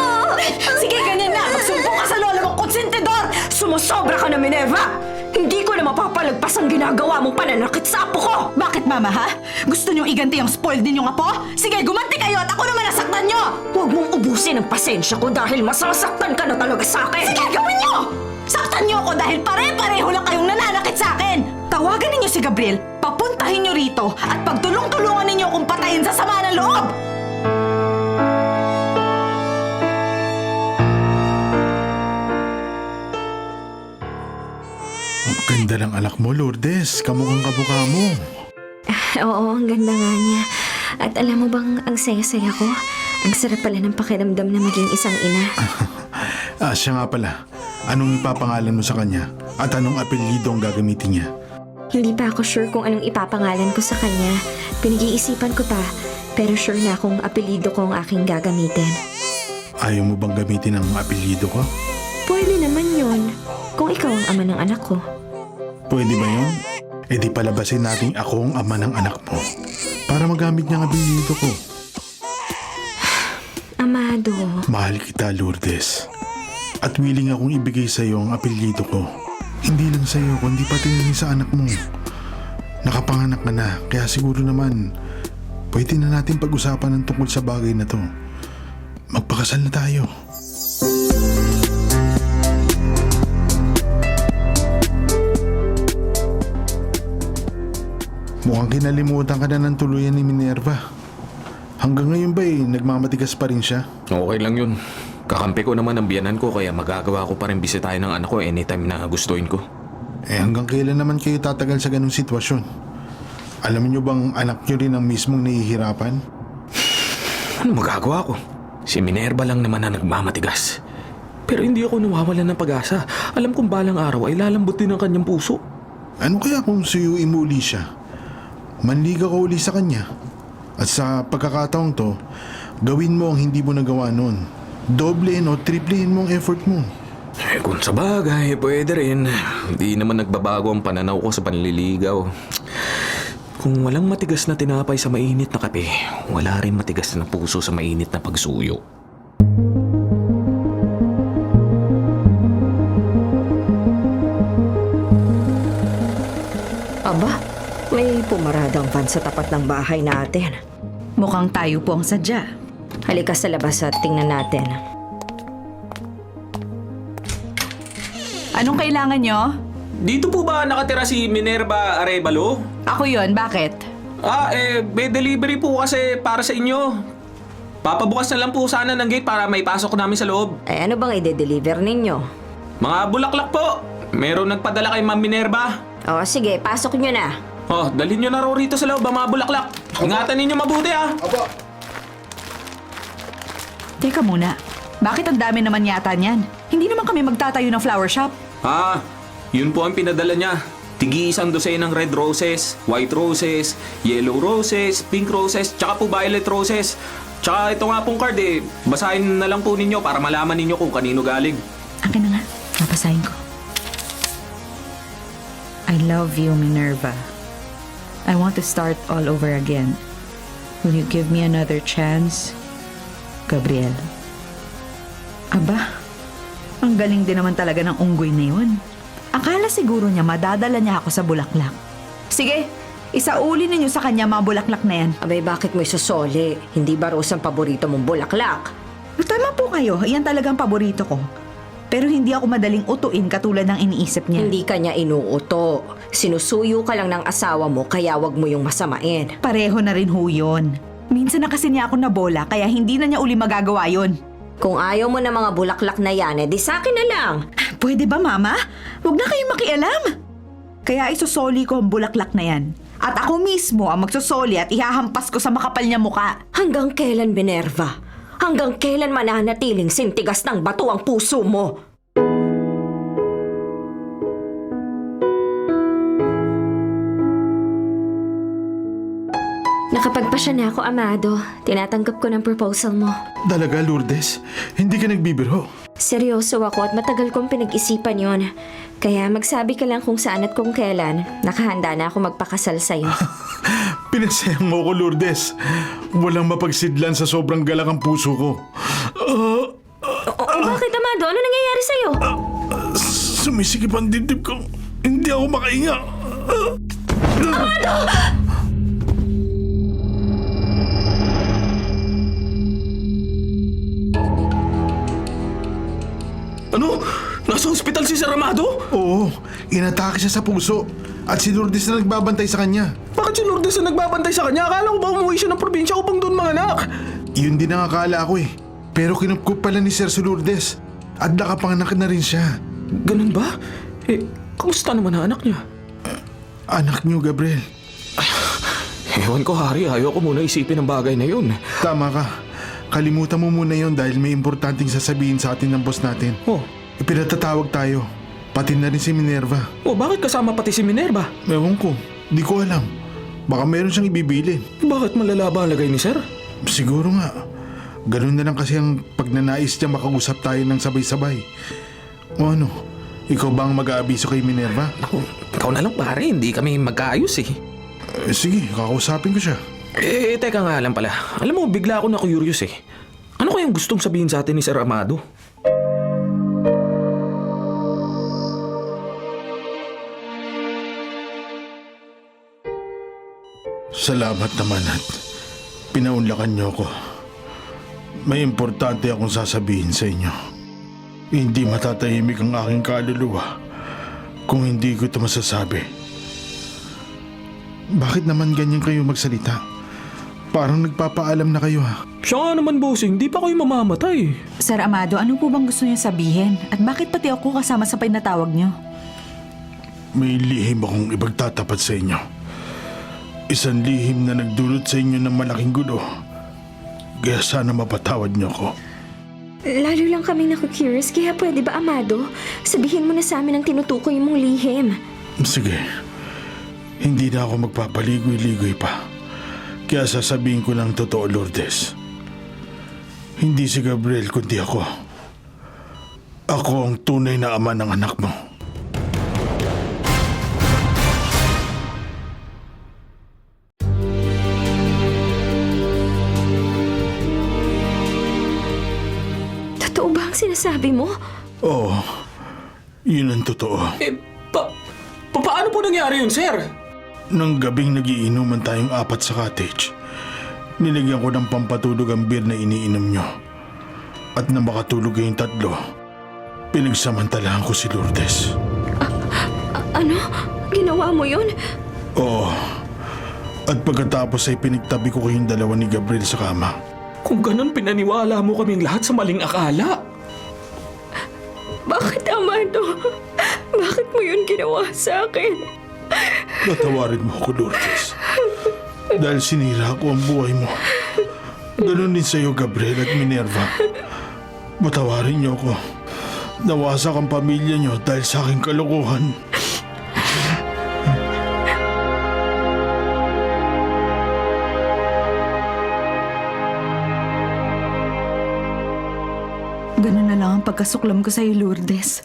Sige, ganyan na. Magsumbong ka sa lola mong konsentidor. Sumusobra ka na, Minerva! Hindi ko na mapapalagpas ang ginagawa mong pananakit sa apo ko! Bakit, Mama, ha? Gusto niyong iganti ang spoiled ninyong apo? Sige, gumanti kayo at ako naman nasaktan niyo! Huwag mong ubusin ang pasensya ko dahil masasaktan ka na talaga sa akin! Sige, gawin niyo! Saktan niyo ako dahil pare-pareho lang kayong nananakit sa akin! Tawagan ninyo si Gabriel, papuntahin niyo rito at pagtulong-tulungan ninyo akong patayin sa sama ng loob! Ang ganda ng alak mo, Lourdes. Kamukhang kabuka mo. Oo, ang ganda nga niya. At alam mo bang ang saya-saya ko? Ang sarap pala ng pakiramdam na maging isang ina. Siya nga pala. anong ipapangalan mo sa kanya at anong apelyido ang gagamitin niya. Hindi pa ako sure kung anong ipapangalan ko sa kanya. Pinag-iisipan ko pa, pero sure na akong apelido ko ang aking gagamitin. Ayaw mo bang gamitin ang apelyido ko? Pwede naman yon kung ikaw ang ama ng anak ko. Pwede ba yun? E di palabasin natin ako ang ama ng anak mo para magamit niya ang apelyido ko. Amado, Mahal kita, Lourdes. At willing akong ibigay sa iyo ang apelyido ko. Hindi lang sa iyo, kundi pati rin sa anak mo. Nakapanganak ka na, kaya siguro naman, pwede na natin pag-usapan ng tungkol sa bagay na to. Magpakasal na tayo. Mukhang kinalimutan ka na ng tuluyan ni Minerva. Hanggang ngayon ba nagmamatigas pa rin siya? Okay lang yun. Kakampi ko naman ang biyanan ko kaya magagawa ko pa rin bisitahin ng anak ko anytime na gustuin ko. Hanggang kailan naman kayo tatagal sa ganung sitwasyon? Alam niyo bang anak niyo rin ang mismong nahihirapan? Ano magagawa ko? Si Minerva lang naman na nagmamatigas. Pero hindi ako nawawalan ng pag-asa. Alam kong balang araw ay lalambot din ang kanyang puso. Ano kaya kung suyuin mo uli siya? Manliga ka uli sa kanya. At sa pagkakataong to, gawin mo ang hindi mo nagawa noon. Doblehin o triplehin mo ang effort mo. Kung sa bagay, pwede rin. Hindi naman nagbabago ang pananaw ko sa panliligaw. Kung walang matigas na tinapay sa mainit na kape, wala rin matigas na puso sa mainit na pagsuyo. Aba, may pumaradang van sa tapat ng bahay natin. Mukhang tayo po ang sadya. Halika sa labas at tingnan natin. Anong kailangan nyo? Dito po ba nakatira si Minerva Arevalo? Ako yon, bakit? May delivery po kasi para sa inyo. Papabukas na lang po sana ng gate para may pasok namin sa loob. Ay, ano bang ide-deliver ninyo? Mga bulaklak po. Meron nagpadala kay Ma'am Minerva. O sige, pasok nyo na. Dalhin nyo na raw rito sa loob ang mga bulaklak. Ingatan ninyo mabuti Teka muna, bakit ang dami naman yata niyan? Hindi naman kami magtatayo ng flower shop. Yun po ang pinadala niya. Tigi-isang dosenang red roses, white roses, yellow roses, pink roses, tsaka po violet roses. Tsaka ito nga pong card basahin na lang po ninyo para malaman ninyo kung kanino galing. Akin na nga, napasahin ko. I love you, Minerva. I want to start all over again. Will you give me another chance? Gabriel. Aba, ang galing din naman talaga ng unggoy na yun. Akala siguro niya madadala niya ako sa bulaklak. Sige, isauli ninyo sa kanya mga bulaklak na yan. Abay, bakit mo isusoli? Hindi ba rose ang paborito mong bulaklak? Tama po kayo, yan talagang paborito ko. Pero hindi ako madaling utuin katulad ng iniisip niya. Hindi ka niya inuuto. Sinusuyo ka lang ng asawa mo kaya wag mo yung masamain. Pareho na rin ho yun. Minsan na kasi niya ako nabola kaya hindi na niya uli magagawa yun. Kung ayaw mo na mga bulaklak na yan, di sa akin na lang. Pwede ba, Mama? Huwag na kayong makialam. Kaya isusoli ko ang bulaklak na yan. At ako mismo ang magsusoli at ihahampas ko sa makapal niya muka. Hanggang kailan, Minerva? Hanggang kailan mananatiling sintigas ng bato ang puso mo? nakapagpasya na ako, Amado. Tinatanggap ko ng proposal mo. Dalaga, Lourdes? Hindi ka nagbibiro? Seryoso ako at matagal kong pinag-isipan yon. Kaya magsabi ka lang kung saan at kung kailan. Nakahanda na ako magpakasal sa'yo. Pinagsayang mo ko, Lourdes. Walang mapagsidlan sa sobrang galak ang puso ko. Bakit, Amado? Ano nangyayari sa'yo? Sumisikip ang dibdib ko. Hindi ako makahinga. Ano? Nasa ospital si Sir Amado? Oo, inatake siya sa puso. At si Lourdes na nagbabantay sa kanya. Bakit si Lourdes na nagbabantay sa kanya? Akala ko ba umuwi siya ng probinsya upang doon manganak? Yun din ang akala ko eh. Pero kinupkup pala ni Sir si Lourdes. At nakapanganak na rin siya. Ganun ba? Kamusta naman ang anak niya? Anak niyo, Gabriel. Ewan ko, Hari. Ayaw ko muna isipin ang bagay na yun. Tama ka. Kalimutan mo muna yon dahil may importanteng sasabihin sa atin ng boss natin. Ipinatatawag tayo. Pati na rin si Minerva. O bakit kasama pati si Minerva? Ewan ko, di ko alam. Baka meron siyang ibibilin. Bakit malala ba ang lagay ni Sir? Siguro nga. Ganun na lang kasi ang pagnanais niya makausap tayo ng sabay-sabay. O ano, ikaw ba ang mag-aabiso kay Minerva? Ako, ikaw na lang pare, hindi kami magkaayos eh. Sige, kakausapin ko siya. Teka nga lang pala. Alam mo, bigla ako na-curious eh. Ano kayang gustong sabihin sa atin ni Sir Amado? Salamat naman at pinaunlakan niyo ako. May importante akong sasabihin sa inyo. Hindi matatahimik ang aking kaluluwa kung hindi ko ito masasabi. Bakit naman ganyan kayo magsalita? Parang nagpapaalam na kayo ha. Siya nga naman bossing, di pa kayo mamamatay. Sir Amado, ano po bang gusto niyo sabihin? At bakit pati ako kasama sa pinatawag niyo? May lihim akong ipagtatapat sa inyo. Isang lihim na nagdulot sa inyo ng malaking gulo. Kaya sana mapatawad niyo ako. Lalo lang kami naku-curious, kaya pwede ba, Amado? Sabihin mo na sa amin ang tinutukoy mong lihim. Sige, hindi na ako magpapaligoy-ligoy pa. Kaya sasabihin ko ng totoo, Lourdes. Hindi si Gabriel kundi ako. Ako ang tunay na ama ng anak mo. Totoo ba ang sinasabi mo? Oo, yun ang totoo. Paano po nangyari yun, Sir? Nang gabing nagiinuman tayong apat sa cottage, nilagyan ko ng pampatulog ang beer na iniinom nyo. At na makatulog kayong tatlo, pinagsamantalahan ko si Lourdes. Ano? Ginawa mo yun? Oo. At pagkatapos ay pinagtabi ko kayong dalawa ni Gabriel sa kama. Kung ganun, pinaniwala mo kaming lahat sa maling akala. Bakit, Amado? Bakit mo yun ginawa sa akin? Patawarin mo ako, Lourdes. Dahil sinira ko ang buhay mo. Ganon din sa'yo, Gabriel at Minerva. Patawarin niyo ako. Nawasak ang pamilya niyo dahil sa aking kalokohan. Ganun na lang ang pagkasuklam ko sa'yo, Lourdes.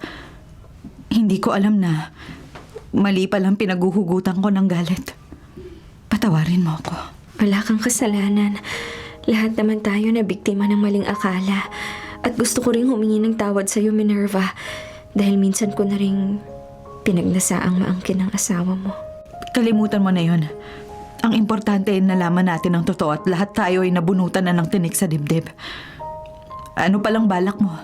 Hindi ko alam na mali palang pinaguhugutan ko ng galit. Patawarin mo ako. Wala kang kasalanan. Lahat naman tayo na biktima ng maling akala. At gusto ko ring humingi ng tawad sa'yo, Minerva. Dahil minsan ko na ring pinagnasaang maangkin ng asawa mo. Kalimutan mo na yun. Ang importante ay nalaman natin ang totoo at lahat tayo ay nabunutan na ng tinik sa dibdib. Ano palang balak mo?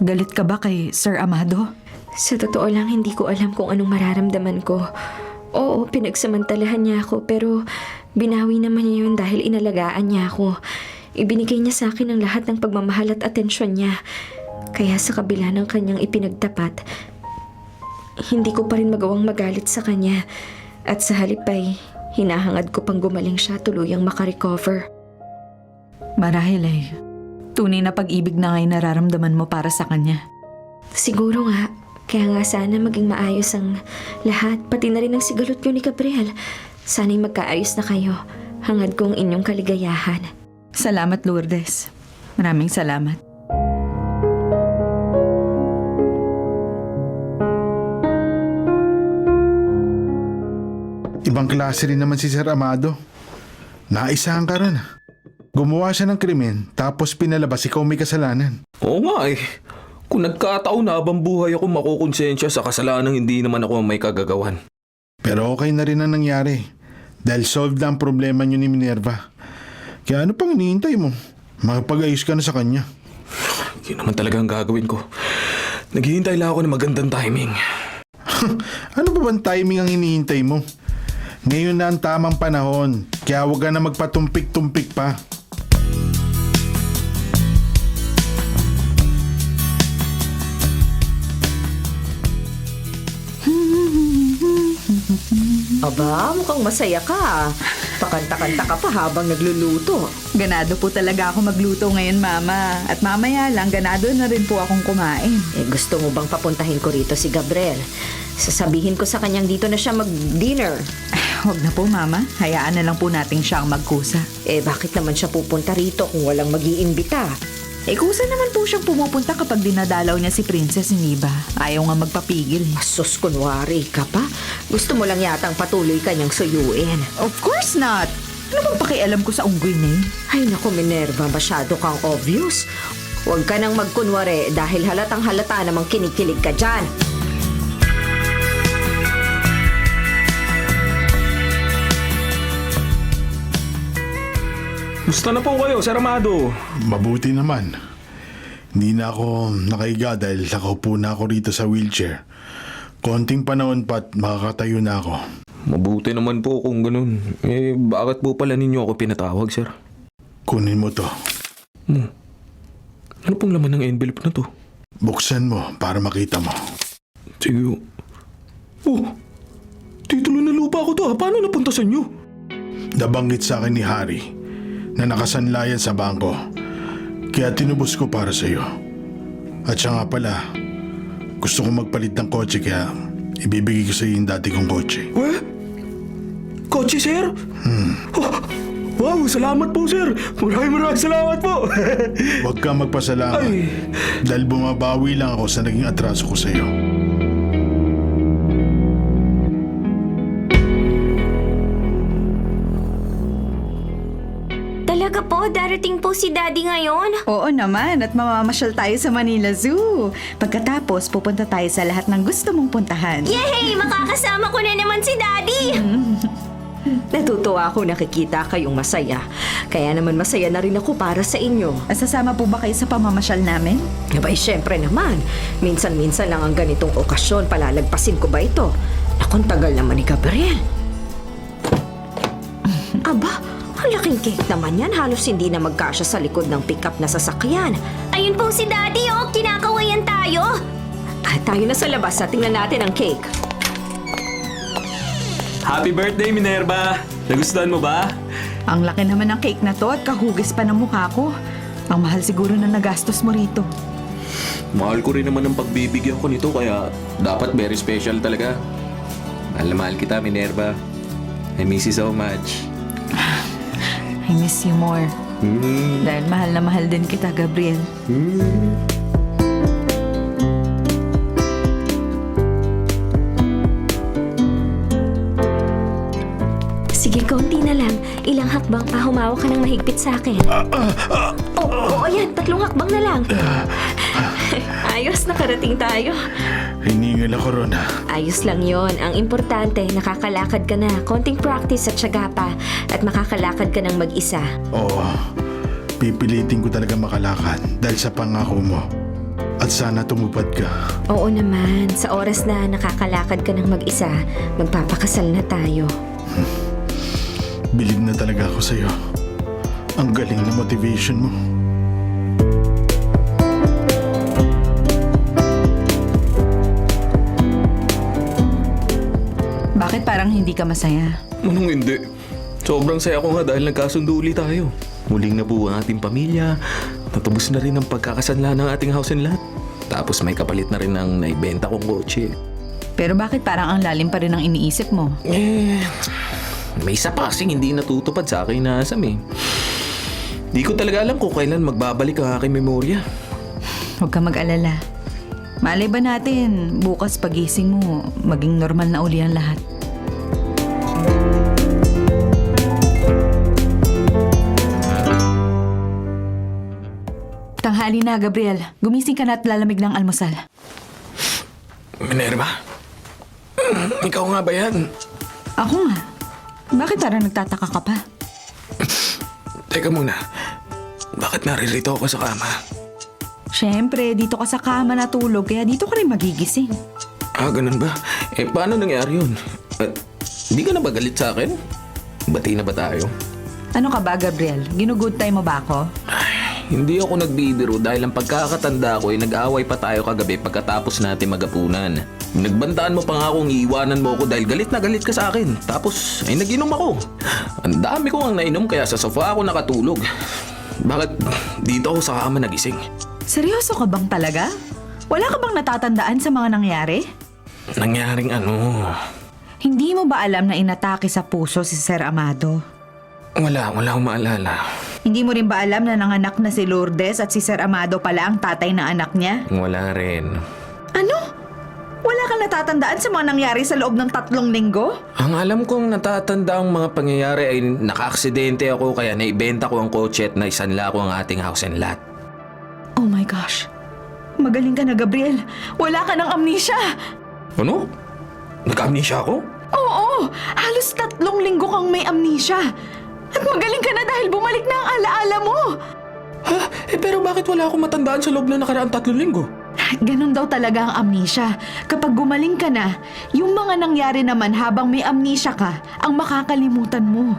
Galit ka ba kay Sir Amado? Sa totoo lang, hindi ko alam kung anong mararamdaman ko. Oo, pinagsamantalahan niya ako, pero binawi naman niya yun dahil inalagaan niya ako. Ibinigay niya sa akin ang lahat ng pagmamahal at atensyon niya. Kaya sa kabila ng kanyang ipinagtapat, hindi ko pa rin magawang magalit sa kanya. At sa halip ay hinahangad ko pang gumaling siya tuluyang makarecover. Marahil ay tunay na pag-ibig na ngayon nararamdaman mo para sa kanya. Siguro nga, kaya nga sana maging maayos ang lahat, pati na rin ang sigalot niyo ni Gabriel. Sana'y magkaayos na kayo. Hangad ko ang inyong kaligayahan. Salamat, Lourdes. Maraming salamat. Ibang klase rin naman si Sir Amado. Naisahan ka rin. Gumawa siya ng krimen tapos pinalabas ikaw may kasalanan. Oo nga eh. Kung nagkataon na habang buhay ako makukonsensya sa kasalanang hindi naman ako ang may kagagawan. Pero okay na rin ang nangyari. Dahil solved na ang problema niyo ni Minerva. Kaya ano pang hinihintay mo? Makapag-ayos ka na sa kanya. Yun naman talaga ang gagawin ko. Naghihintay lang ako ng magandang timing. Ano ba bang timing ang hinihintay mo? Ngayon na ang tamang panahon. Kaya huwag ka na magpatumpik-tumpik pa. Aba, mukhang masaya ka. Pakanta-kanta ka pa habang nagluluto. Ganado po talaga ako magluto ngayon, Mama. At mamaya lang, ganado na rin po akong kumain. Gusto mo bang papuntahin ko rito si Gabriel? Sasabihin ko sa kanyang dito na siya mag-dinner. Huwag na po, Mama. Hayaan na lang po nating siyang magkusa. Bakit naman siya pupunta rito kung walang mag-iimbita? Kusa naman po siyang pumupunta kapag dinadalaw niya si Princess, hindi ba? Ayaw nga magpapigil. Sus, kunwari ka pa. Gusto mo lang yatang patuloy kanyang suyuin. Of course not! Ano bang pakialam ko sa unggoy na yun? Ay naku, Minerva, masyado kang obvious. Huwag ka nang magkunwari dahil halatang halata namang kinikilig ka dyan. Musta na po kayo, Sir Amado? Mabuti naman. Hindi na ako nakaiga dahil nakaupo na ako rito sa wheelchair. Konting panahon pa't makakatayo na ako. Mabuti naman po kung ganun. Bakit po pala ninyo ako pinatawag, sir? Kunin mo to. Ano pong laman ng envelope na to? Buksan mo para makita mo. Sige. Oh, titulo na lupa ko to ha. Paano napunta sa inyo? Nabanggit sa akin ni Harry na nakasanlayan sa bangko. Kaya tinubos ko para sa iyo. At siya nga pala, gusto kong magpalit ng kotse kaya ibibigay ko sa iyo yung dati kong kotse. Kotse, sir? Oh, wow, salamat po, sir. Maraming salamat po. Huwag ka magpasalamat Ay. dahil bumabawi lang ako sa naging atraso ko sa iyo. Talaga po, darating po si Daddy ngayon. Oo naman, at mamamasyal tayo sa Manila Zoo. Pagkatapos, pupunta tayo sa lahat ng gusto mong puntahan. Yay! Makakasama ko na naman si Daddy! Natutuwa ako nakikita kayong masaya. Kaya naman masaya na rin ako para sa inyo. Sasama po ba kayo sa pamamasyal namin? Abay, syempre naman. Minsan-minsan lang ang ganitong okasyon. Palalagpasin ko ba ito? Nakong tagal naman ni Gabriel. Aba, ang laking cake naman yan. Halos hindi na magkasya sa likod ng pickup na sasakyan. Ayun po si Daddy, oh! Kinakawayan tayo! Tayo na sa labas at tingnan natin ang cake. Happy birthday, Minerva! Nagustuhan mo ba? Ang laki naman ng cake na to at kahugis pa ng mukha ko. Ang mahal siguro na nagastos mo rito. Mahal ko rin naman ang pagbibigyan ko nito kaya dapat very special talaga. Mahal na mahal kita, Minerva. I miss you so much. I miss you more. Dahil mahal na mahal din kita, Gabriel. Sige, konti na lang. Ilang hakbang pa, humawak ka ng mahigpit sa akin. Oo, yan. 3 hakbang na lang. Ayos, nakarating tayo. Hiningal ako ron ha. Ayos lang yon. Ang importante, nakakalakad ka na. Konting practice at syaga pa. At makakalakad ka ng mag-isa. Oo, pipilitin ko talaga makalakad dahil sa pangako mo. At sana tumupad ka. Oo naman. Sa oras na nakakalakad ka ng mag-isa, magpapakasal na tayo. Bilib na talaga ako sa'yo. Ang galing na motivation mo. Bakit parang hindi ka masaya? Anong hindi? Sobrang saya ko nga dahil nagkasundo ulit tayo. Muling nabuo ang ating pamilya. Natubos na rin ang pagkakasanla ng ating house and lot. Tapos may kapalit na rin ang naibenta kong kotse. Pero bakit parang ang lalim pa rin ang iniisip mo? May isa pa kasing hindi natutupad sa akin na asam eh. Di ko talaga alam kung kailan magbabalik ang aking memorya. Huwag ka mag-alala. Malay ba natin, bukas pagising mo, maging normal na uli ang lahat. Tanghali na, Gabriel. Gumising ka na at lalamig ng almusal. Minerva? Ikaw nga ba yan? Ako nga. Bakit parang nagtataka ka pa? Teka muna. Bakit naririto ako sa kama? Siyempre, dito ka sa kama natulog, kaya dito ka rin magigising. Ganun ba? Paano nangyari yun? Hindi ka na ba galit sa akin? Bati na ba tayo? Ano ka ba, Gabriel? Ginugood time mo ba ako? Hindi ako nagbibiro dahil ang pagkakatanda ko ay nag-away pa tayo kagabi pagkatapos natin magapunan. Nagbandaan mo pa nga akong iiwanan mo ako dahil galit na galit ka sa akin. Tapos ay nag-inom ako. Ang dami ko ang nainom kaya sa sofa ako nakatulog. Bakit dito ako sa kama nagising? Seryoso ka bang talaga? Wala ka bang natatandaan sa mga nangyari? Nangyaring ano? Hindi mo ba alam na inatake sa puso si Sir Amado? Wala akong maalala. Hindi mo rin ba alam na nanganak na si Lourdes at si Sir Amado pala ang tatay ng anak niya? Wala rin. Ano? Wala kang natatandaan sa mga nangyari sa loob ng 3 linggo? Ang alam kong natatanda ang mga pangyayari ay naka-aksidente ako kaya naibenta ko ang kotse at naisanla ko ang ating house and lot. Oh my gosh. Magaling ka na, Gabriel. Wala ka ng amnesia. Ano? Nag-amnesia ako? Oo, halos 3 linggo kang may amnesia. At magaling ka na dahil bumalik na ang alaala mo. Ha? Pero bakit wala akong matandaan sa loob na nakaraang 3 linggo? Ganun daw talaga ang amnesia. Kapag gumaling ka na, yung mga nangyari naman habang may amnesia ka, ang makakalimutan mo.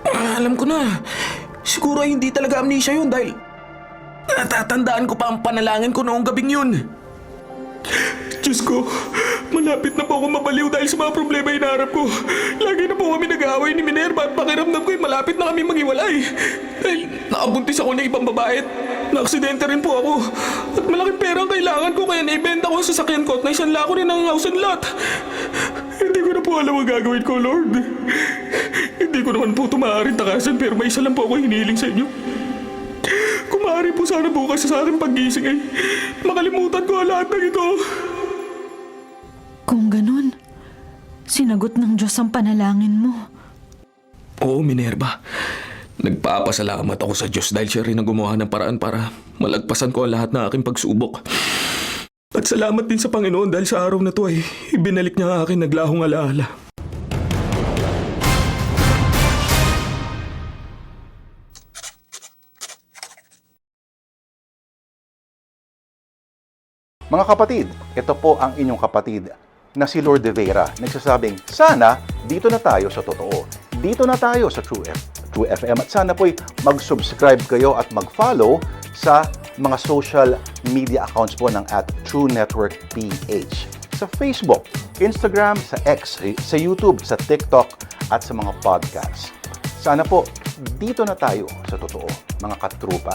Alam ko na. Siguro ay hindi talaga amnesia yun dahil natatandaan ko pa ang panalangin ko noong gabing yun. Diyos ko, malapit na po ako mabaliw dahil sa mga problema hinaharap ko. Lagi na po kami nag-aaway ni Minerva at pakiramdam ko ay malapit na kami maghiwalay. Dahil nakabuntis ako ng ibang babae at na-aksidente rin po ako. At malaking pera ang kailangan ko kaya naibenta ko ang sasakyan ko at naisanla ko rin ang house and lot. Hindi ko na po alam ang gagawin ko, Lord. Hindi ko naman po ito maaaring takasan pero may isa lang po ako hinihiling sa inyo. Kung maaari po sana bukas sa aking pag-gising ay makalimutan ko ang lahat ng ito. Kung ganun, sinagot ng Diyos ang panalangin mo. Oo, Minerva. Nagpapasalamat ako sa Diyos dahil siya rin ang gumawa ng paraan para malagpasan ko ang lahat ng aking pagsubok. At salamat din sa Panginoon dahil sa araw na to ay ibinalik niya ang aking naglahong alaala. Mga kapatid, ito po ang inyong kapatid na si Lord De Vera. Nagsasabing, sana dito na tayo sa totoo. Dito na tayo sa True FM. At sana po'y mag-subscribe kayo at mag-follow sa mga social media accounts po ng @TrueNetworkPH. Sa Facebook, Instagram, sa X, sa YouTube, sa TikTok, at sa mga podcast. Sana po, dito na tayo sa totoo, mga katrupa.